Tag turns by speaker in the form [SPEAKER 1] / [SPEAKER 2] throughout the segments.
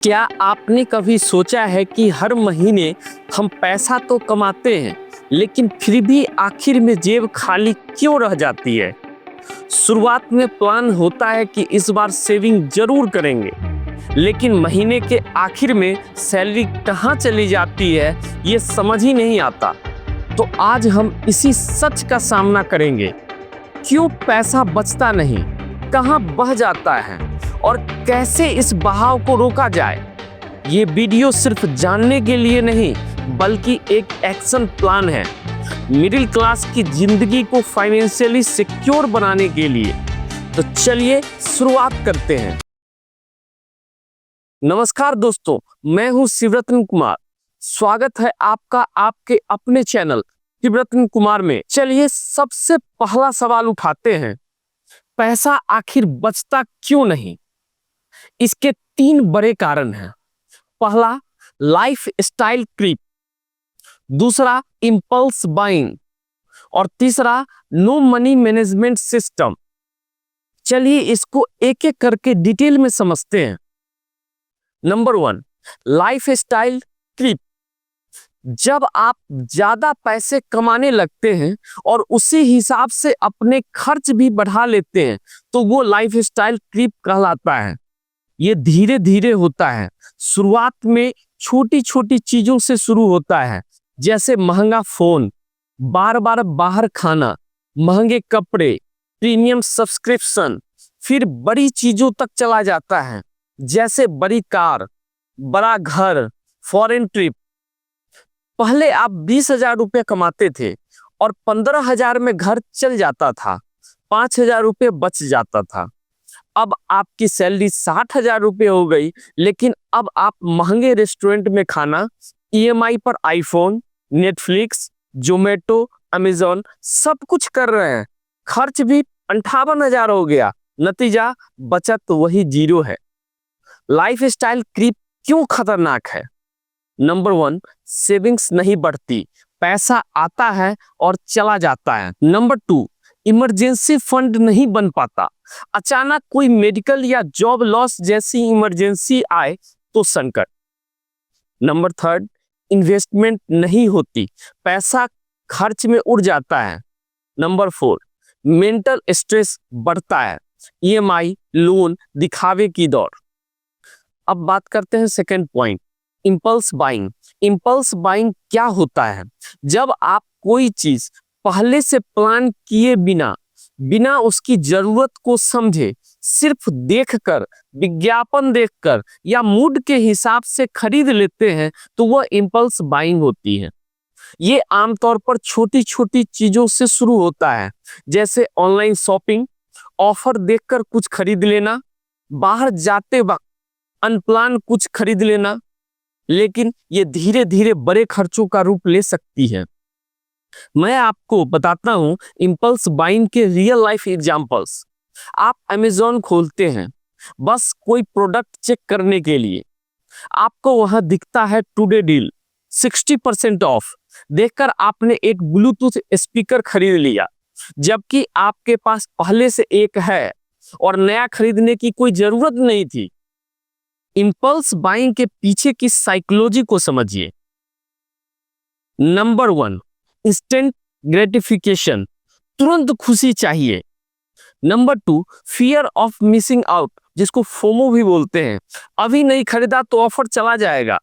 [SPEAKER 1] क्या आपने कभी सोचा है कि हर महीने हम पैसा तो कमाते हैं, लेकिन फिर भी आखिर में जेब खाली क्यों रह जाती है? शुरुआत में प्लान होता है कि इस बार सेविंग जरूर करेंगे, लेकिन महीने के आखिर में सैलरी कहाँ चली जाती है, ये समझ ही नहीं आता। तो आज हम इसी सच का सामना करेंगे। क्यों पैसा बचता नहीं, कहाँ बह जाता है और कैसे इस बहाव को रोका जाए। ये वीडियो सिर्फ जानने के लिए नहीं, बल्कि एक एक्शन प्लान है मिडिल क्लास की जिंदगी को फाइनेंशियली सिक्योर बनाने के लिए। तो चलिए शुरुआत करते हैं। नमस्कार दोस्तों, मैं हूं शिवरत्न कुमार। स्वागत है आपका आपके अपने चैनल शिवरत्न कुमार में। चलिए सबसे पहला सवाल उठाते हैं, पैसा आखिर बचता क्यों नहीं? इसके 3 बड़े कारण हैं। पहला, लाइफ स्टाइल क्रीप। दूसरा, इंपल्स बाइंग। और तीसरा, नो मनी मैनेजमेंट सिस्टम। चलिए इसको एक एक करके डिटेल में समझते हैं। Number 1, lifestyle creep. जब आप ज्यादा पैसे कमाने लगते हैं और उसी हिसाब से अपने खर्च भी बढ़ा लेते हैं, तो वो लाइफ स्टाइल क्रीप कहलाता है। ये धीरे धीरे होता है। शुरुआत में छोटी छोटी चीजों से शुरू होता है, जैसे महंगा फोन, बार बार बाहर खाना, महंगे कपड़े, प्रीमियम सब्सक्रिप्शन। फिर बड़ी चीजों तक चला जाता है, जैसे बड़ी कार, बड़ा घर, फॉरेन ट्रिप। पहले आप 20,000 रुपये कमाते थे और 15,000 में घर चल जाता था, 5,000 रुपये बच जाता था। अब आपकी सैलरी 60,000 रुपये हो गई, लेकिन अब आप महंगे रेस्टोरेंट में खाना, ईएमआई पर आईफोन, नेटफ्लिक्स, जोमेटो, अमेजॉन सब कुछ कर रहे हैं। खर्च भी 58,000 हो गया। नतीजा, बचत वही 0 है। लाइफ स्टाइल क्रीप क्यों खतरनाक है? नंबर 1, सेविंग्स नहीं बढ़ती, पैसा आता है और चला जाता है। नंबर 2, इमरजेंसी फंड नहीं बन पाता। अचानक कोई मेडिकल या जॉब लॉस जैसी इमरजेंसी आए तो संकट। नंबर 3, इन्वेस्टमेंट नहीं होती, पैसा खर्च में उड़ जाता है। नंबर 4, मेंटल स्ट्रेस बढ़ता है, ईएमआई, लोन, दिखावे की दौड़। अब बात करते हैं second point, impulse buying. Impulse buying क्या होता है? जब आप कोई चीज पहले से प्लान किए बिना उसकी जरूरत को समझे, सिर्फ देखकर, विज्ञापन देखकर या मूड के हिसाब से खरीद लेते हैं, तो वह इंपल्स बाइंग होती है। ये आमतौर पर छोटी छोटी चीजों से शुरू होता है, जैसे ऑनलाइन शॉपिंग, ऑफर देखकर कुछ खरीद लेना, बाहर जाते वक्त अनप्लान कुछ खरीद लेना। लेकिन ये धीरे धीरे बड़े खर्चों का रूप ले सकती है। मैं आपको बताता हूं इंपल्स बाइंग के रियल लाइफ एग्जांपल्स। आप अमेज़न खोलते हैं बस कोई प्रोडक्ट चेक करने के लिए। आपको वहां दिखता है टुडे डील 60% ऑफ। देखकर आपने एक ब्लूटूथ स्पीकर खरीद लिया, जबकि आपके पास पहले से एक है और नया खरीदने की कोई जरूरत नहीं थी। इंपल्स बाइंग के पीछे की साइकोलॉजी को समझिए। नंबर 1, इंस्टेंट ग्रेटिफिकेशन, तुरंत खुशी चाहिए। Number 2, fear of missing out, जिसको फोमो भी बोलते हैं, अभी नहीं खरीदा तो ऑफर चला जाएगा।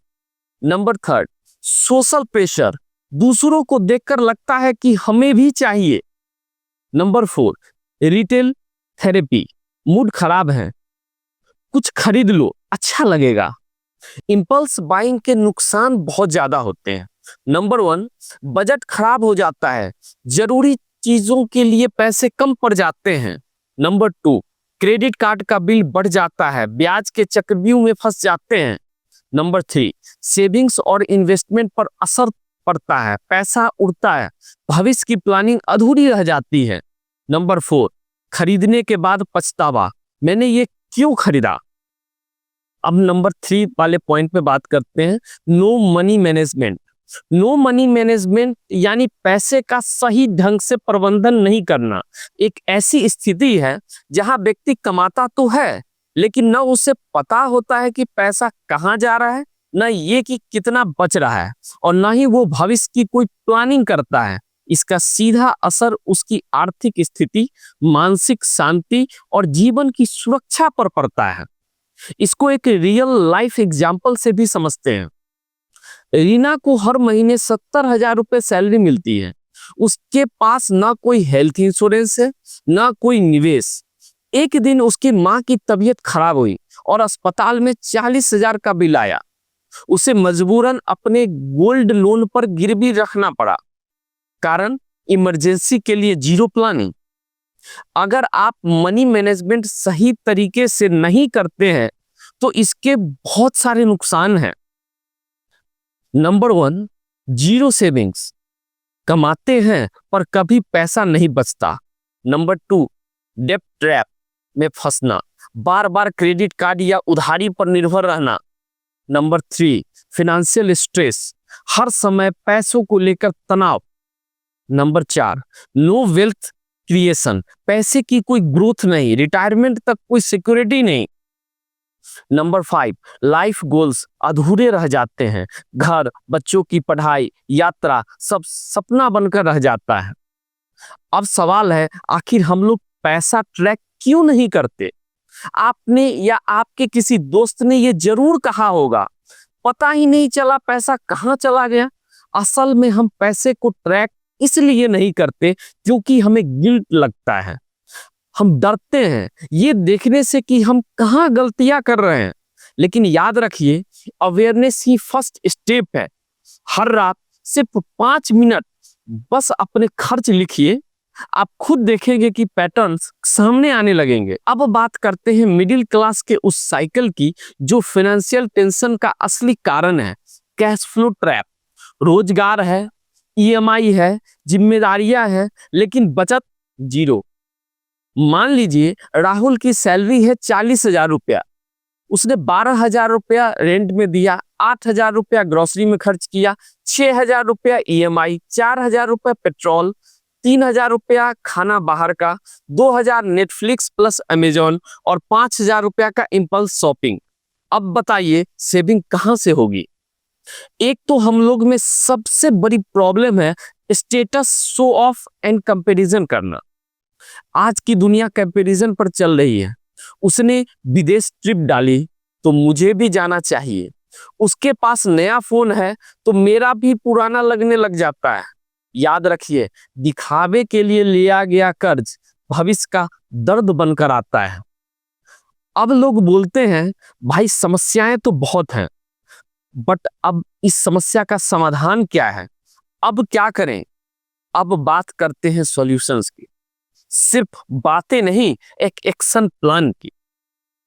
[SPEAKER 1] नंबर 3, सोशल प्रेशर, दूसरों को देखकर लगता है कि हमें भी चाहिए। नंबर 4, रिटेल थेरेपी, मूड खराब है, कुछ खरीद लो, अच्छा लगेगा। इंपल्स बाइंग के नुकसान बहुत ज्यादा होते हैं। नंबर 1, बजट खराब हो जाता है, जरूरी चीजों के लिए पैसे कम पड़ जाते हैं। नंबर 2, क्रेडिट कार्ड का बिल बढ़ जाता है, ब्याज के चक्रव्यूह में फंस जाते हैं। नंबर 3, सेविंग्स और इन्वेस्टमेंट पर असर पड़ता है, पैसा उड़ता है, भविष्य की प्लानिंग अधूरी रह जाती है। नंबर 4, खरीदने के बाद पछतावा, मैंने ये क्यों खरीदा। अब नंबर 3 वाले पॉइंट पे बात करते हैं, no money management. No money management यानी पैसे का सही ढंग से प्रबंधन नहीं करना। एक ऐसी स्थिति है जहां व्यक्ति कमाता तो है, लेकिन न उसे पता होता है कि पैसा कहाँ जा रहा है, न ये कि कितना बच रहा है, और न ही वो भविष्य की कोई प्लानिंग करता है। इसका सीधा असर उसकी आर्थिक स्थिति, मानसिक शांति और जीवन की सुरक्षा पर पड़ता है। इसको एक रियल लाइफ एग्जाम्पल से भी समझते हैं। रीना को हर महीने 70,000 रुपए सैलरी मिलती है। उसके पास ना कोई हेल्थ इंश्योरेंस है, ना कोई निवेश। एक दिन उसकी माँ की तबीयत खराब हुई और अस्पताल में 40,000 का बिल आया। उसे मजबूरन अपने गोल्ड लोन पर गिरवी रखना पड़ा। कारण इमरजेंसी के लिए जीरो प्लानिंग। अगर आप मनी मैनेजमेंट सही तरीके से नहीं करते हैं तो इसके बहुत सारे नुकसान हैं। Number 1, zero savings. कमाते हैं पर कभी पैसा नहीं बचता। नंबर 2, डेब्ट ट्रैप में फंसना, बार बार क्रेडिट कार्ड या उधारी पर निर्भर रहना। नंबर 3, फिनेंशियल स्ट्रेस, हर समय पैसों को लेकर तनाव। नंबर 4, नो वेल्थ क्रिएशन, पैसे की कोई ग्रोथ नहीं, रिटायरमेंट तक कोई सिक्योरिटी नहीं। नंबर 5, लाइफ गोल्स अधूरे रह जाते हैं। घर, बच्चों की पढ़ाई, यात्रा सब सपना बनकर रह जाता है। अब सवाल है, आखिर हम लोग पैसा ट्रैक क्यों नहीं करते? आपने या आपके किसी दोस्त ने ये जरूर कहा होगा, पता ही नहीं चला पैसा कहाँ चला गया। असल में हम पैसे को ट्रैक इसलिए नहीं करते क्योंकि हमें गिल्ट लगता है। हम डरते हैं ये देखने से कि हम कहाँ गलतियां कर रहे हैं। लेकिन याद रखिए, अवेयरनेस ही फर्स्ट स्टेप है। हर रात सिर्फ 5 मिनट बस अपने खर्च लिखिए, आप खुद देखेंगे कि पैटर्न्स सामने आने लगेंगे। अब बात करते हैं मिडिल क्लास के उस साइकिल की जो फाइनेंशियल टेंशन का असली कारण है, कैश फ्लो ट्रैप। रोजगार है, ईएमआई है, जिम्मेदारियां हैं, लेकिन बचत जीरो। मान लीजिए राहुल की सैलरी है 40,000 रुपया। उसने 12,000 रुपया रेंट में दिया, 8,000 रुपया ग्रोसरी में खर्च किया, 6,000 रुपया ईएमआई, 4,000 रुपया पेट्रोल, 3,000 रुपया खाना बाहर का, 2,000 नेटफ्लिक्स प्लस अमेजॉन और 5,000 रुपया का इम्पल्स शॉपिंग। अब बताइए सेविंग कहाँ से होगी? एक तो हम लोग में सबसे बड़ी प्रॉब्लम है status show off and comparison करना। आज की दुनिया कंपैरिजन पर चल रही है। उसने विदेश ट्रिप डाली तो मुझे भी जाना चाहिए। उसके पास नया फोन है तो मेरा भी पुराना लगने लग जाता है। याद रखिए, दिखावे के लिए लिया गया कर्ज भविष्य का दर्द बनकर आता है। अब लोग बोलते हैं भाई समस्याएं तो बहुत हैं, बट अब इस समस्या का समाधान क्या है? अब क्या करें? अब बात करते हैं सॉल्यूशंस की। सिर्फ बातें नहीं, एक एक्शन प्लान की।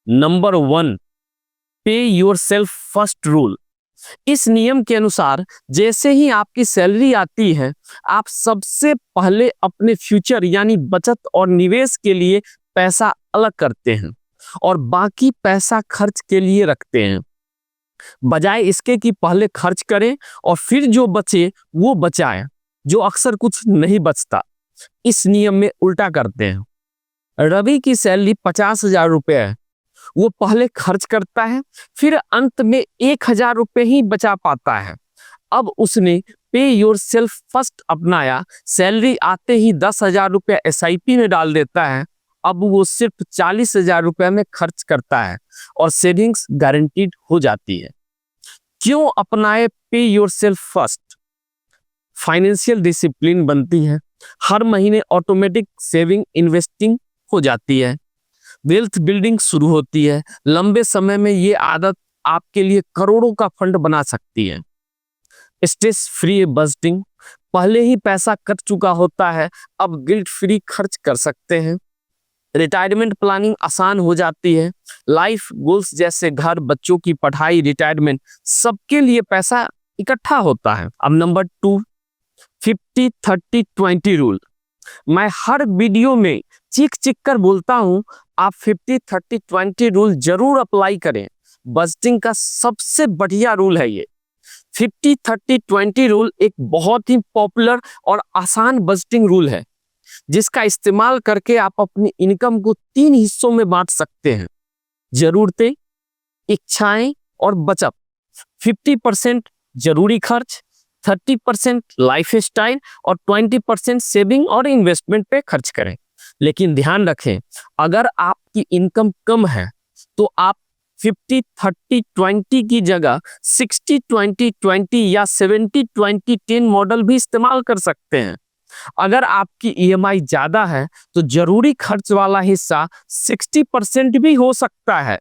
[SPEAKER 1] नंबर 1, पे योरसेल्फ फर्स्ट रूल। इस नियम के अनुसार जैसे ही आपकी सैलरी आती है, आप सबसे पहले अपने फ्यूचर यानी बचत और निवेश के लिए पैसा अलग करते हैं और बाकी पैसा खर्च के लिए रखते हैं। बजाय इसके कि पहले खर्च करें और फिर जो बचे वो बचाएं, जो अक्सर कुछ नहीं बचता। इस नियम में उल्टा करते हैं। रवि की सैलरी 50,000 रुपए है। वो पहले खर्च करता है, फिर अंत में 1,000 रुपए ही बचा पाता है। अब उसने पे योरसेल्फ फर्स्ट अपनाया। सैलरी आते ही 10,000 रुपया एसआईपी में डाल देता है। अब वो सिर्फ 40,000 रुपए में खर्च करता है और सेविंग्स गारंटीड हो जाती है। क्यों अपनाए पे योरसेल्फ फर्स्ट? फाइनेंशियल डिसिप्लिन बनती है। हर महीने ऑटोमेटिक सेविंग इन्वेस्टिंग हो जाती है। वेल्थ बिल्डिंग शुरू होती है। लंबे समय में ये आदत आपके लिए करोड़ों का फंड बना सकती है। स्ट्रेस फ्री बजटिंग, पहले ही पैसा कट चुका होता है, अब गिल्ट फ्री खर्च कर सकते हैं। रिटायरमेंट प्लानिंग आसान हो जाती है। लाइफ गोल्स जैसे घर, बच्चों की पढ़ाई, रिटायरमेंट सबके लिए पैसा इकट्ठा होता है। अब नंबर 2, 50-30-20 रूल। मैं हर वीडियो में चीख चीख कर बोलता हूं, आप 50-30-20 रूल जरूर अप्लाई करें। बजटिंग का सबसे बढ़िया रूल है ये। 50-30-20 रूल एक बहुत ही पॉपुलर और आसान बजटिंग रूल है, जिसका इस्तेमाल करके आप अपनी इनकम को 3 हिस्सों में बांट सकते हैं। जरूरतें, इच्छाएं और बचत। 50% जरूरी खर्च, 30% लाइफ स्टाइल और 20% सेविंग और इन्वेस्टमेंट पे खर्च करें। लेकिन ध्यान रखें, अगर आपकी इनकम कम है तो आप 50-30-20 की जगह 60-20-20 या 70-20-10 मॉडल भी इस्तेमाल कर सकते हैं। अगर आपकी ईएमआई ज्यादा है तो जरूरी खर्च वाला हिस्सा 60% भी हो सकता है,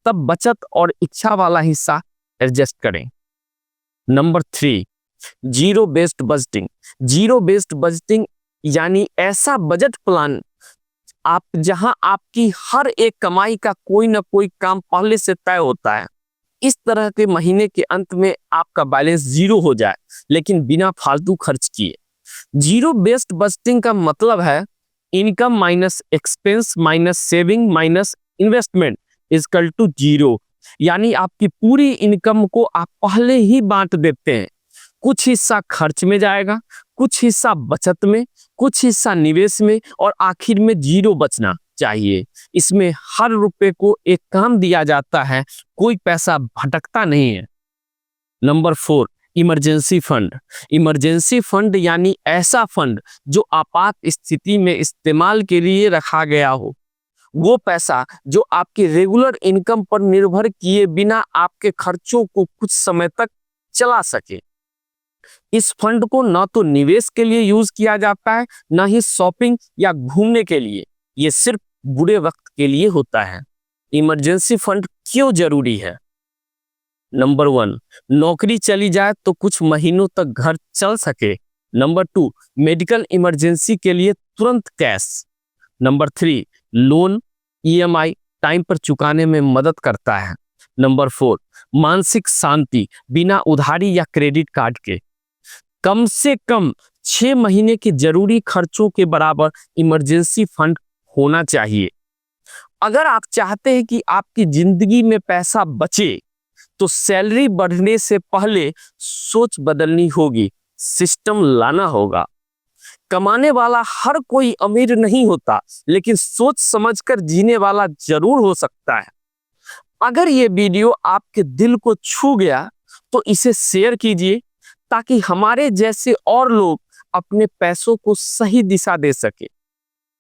[SPEAKER 1] तब बचत और इच्छा वाला हिस्सा एडजस्ट करें। Number 3, zero based budgeting. Zero based budgeting यानी ऐसा बजट प्लान आप जहां आपकी हर एक कमाई का कोई ना कोई काम पहले से तय होता है। इस तरह के महीने के अंत में आपका बैलेंस जीरो हो जाए, लेकिन बिना फालतू खर्च किए। जीरो बेस्ड बजटिंग का मतलब है income minus expense minus saving minus investment is equal to zero. यानी आपकी पूरी इनकम को आप पहले ही बांट देते हैं। कुछ हिस्सा खर्च में जाएगा, कुछ हिस्सा बचत में, कुछ हिस्सा निवेश में और आखिर में जीरो बचना चाहिए। इसमें हर रुपए को एक काम दिया जाता है, कोई पैसा भटकता नहीं है। Number 4, emergency fund. Emergency fund यानी ऐसा फंड जो आपात स्थिति में इस्तेमाल के लिए रखा गया हो। वो पैसा जो आपकी रेगुलर इनकम पर निर्भर किए बिना आपके खर्चों को कुछ समय तक चला सके। इस फंड को ना तो निवेश के लिए यूज किया जाता है, ना ही शॉपिंग या घूमने के लिए। ये सिर्फ बुरे वक्त के लिए होता है। इमरजेंसी फंड क्यों जरूरी है? नंबर 1, नौकरी चली जाए तो कुछ महीनों तक घर चल सके। नंबर 2, मेडिकल इमरजेंसी के लिए तुरंत cash. Number 3, loan EMI time पर चुकाने में मदद करता है। नंबर 4, मानसिक शांति बिना उधारी या क्रेडिट कार्ड के। कम से कम 6 महीने के जरूरी खर्चों के बराबर इमरजेंसी फंड होना चाहिए। अगर आप चाहते हैं कि आपकी जिंदगी में पैसा बचे तो सैलरी बढ़ने से पहले सोच बदलनी होगी, सिस्टम लाना होगा। कमाने वाला हर कोई अमीर नहीं होता, लेकिन सोच समझकर जीने वाला जरूर हो सकता है। अगर ये वीडियो आपके दिल को छू गया तो इसे शेयर कीजिए, ताकि हमारे जैसे और लोग अपने पैसों को सही दिशा दे सके।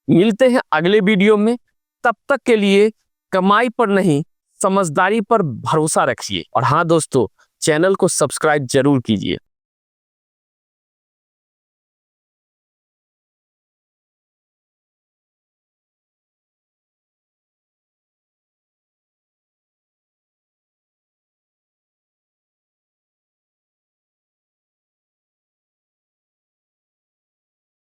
[SPEAKER 1] मिलते हैं अगले वीडियो में। तब तक के लिए कमाई पर नहीं, समझदारी पर भरोसा रखिए। और हाँ दोस्तों, चैनल को सब्सक्राइब जरूर कीजिए।